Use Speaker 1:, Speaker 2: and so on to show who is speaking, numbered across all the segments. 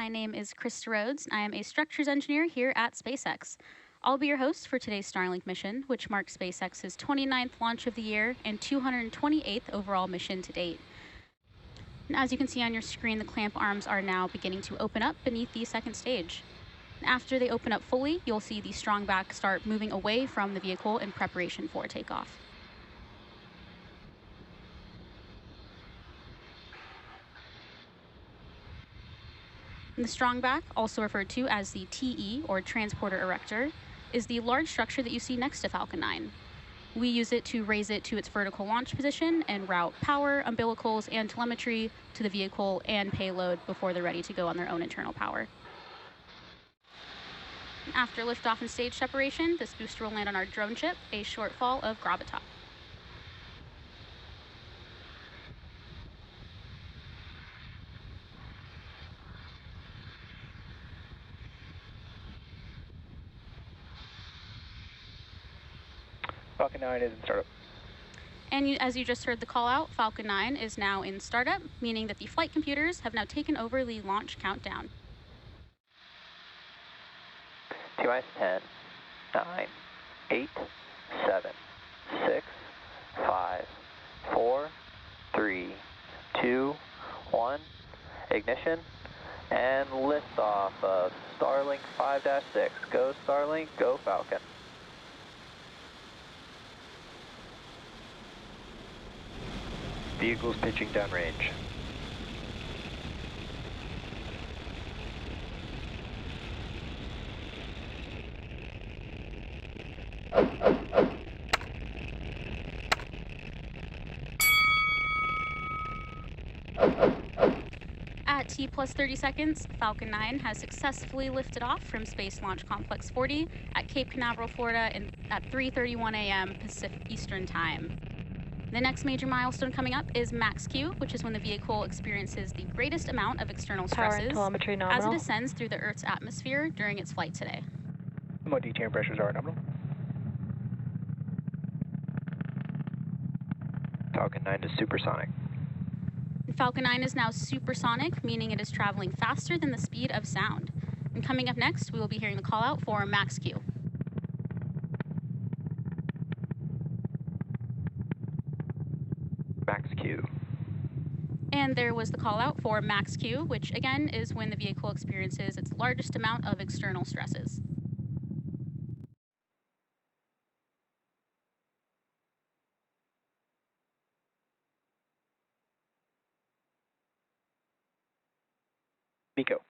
Speaker 1: My name is Krista Rhodes, and I am a structures engineer here at SpaceX. I'll be your host for today's Starlink mission, which marks SpaceX's 29th launch of the year and 228th overall mission to date. And as you can see on your screen, the clamp arms are now beginning to open up beneath the second stage. And after they open up fully, you'll see the strong back start moving away from the vehicle in preparation for takeoff. And the strong back, also referred to as the TE, or transporter erector, is the large structure that you see next to Falcon 9. We use it to raise it to its vertical launch position and route power, umbilicals, and telemetry to the vehicle and payload before they're ready to go on their own internal power. After liftoff and stage separation, this booster will land on our drone ship, A Shortfall of Gravitas.
Speaker 2: Falcon 9 is in startup.
Speaker 1: And as you just heard the call out, Falcon 9 is now in startup, meaning that the flight computers have now taken over the launch countdown.
Speaker 2: T-minus 10, 9, 8, 7, 6, 5, 4, 3, 2, 1, ignition, and liftoff of Starlink 5-6. Go Starlink, go Falcon. Vehicles pitching downrange.
Speaker 1: At T plus 30 seconds, Falcon 9 has successfully lifted off from Space Launch Complex 40 at Cape Canaveral, Florida at 3:31 a.m. Pacific Eastern Time. The next major milestone coming up is max Q, which is when the vehicle experiences the greatest amount of external stresses as it ascends through the Earth's atmosphere during its flight today.
Speaker 2: What deterrent pressures are nominal? Falcon 9 is supersonic.
Speaker 1: Falcon 9 is now supersonic, meaning it is traveling faster than the speed of sound. And coming up next, we will be hearing the call out for max Q.
Speaker 2: Max Q.
Speaker 1: And there was the call out for max Q, which again is when the vehicle experiences its largest amount of external stresses.
Speaker 2: MECO.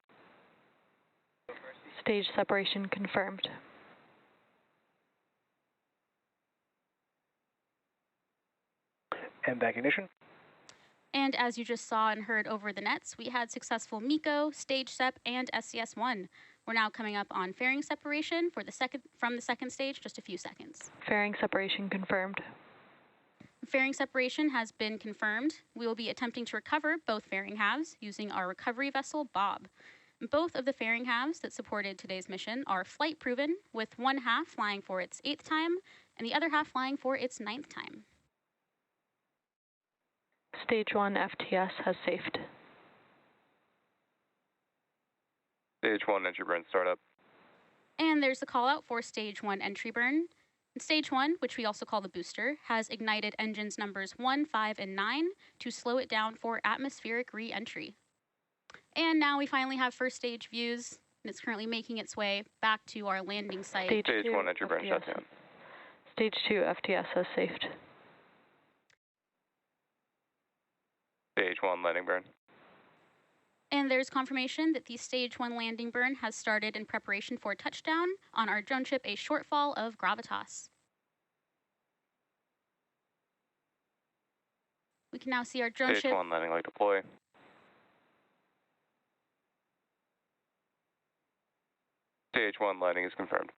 Speaker 3: Stage separation confirmed.
Speaker 2: And back ignition.
Speaker 1: And as you just saw and heard over the nets, we had successful MECO, stage sep, and SES-1. We're now coming up on fairing separation for from the second stage, just a few seconds.
Speaker 3: Fairing separation confirmed.
Speaker 1: Fairing separation has been confirmed. We will be attempting to recover both fairing halves using our recovery vessel, Bob. Both of the fairing halves that supported today's mission are flight proven, with one half flying for its 8th time and the other half flying for its 9th time.
Speaker 3: Stage 1 FTS has safed.
Speaker 4: Stage 1 entry burn startup.
Speaker 1: And there's the call out for stage 1 entry burn. And stage 1, which we also call the booster, has ignited engines numbers 1, 5, and 9 to slow it down for atmospheric re-entry. And now we finally have first stage views, and it's currently making its way back to our landing site.
Speaker 4: Stage 1 entry burn shut down.
Speaker 3: Stage 2 FTS has safed.
Speaker 4: Stage 1 landing burn.
Speaker 1: And there's confirmation that the stage 1 landing burn has started in preparation for touchdown on our drone ship, A Shortfall of Gravitas. We can now see our drone ship.
Speaker 4: Stage 1 landing light deploy. Stage 1 landing is confirmed.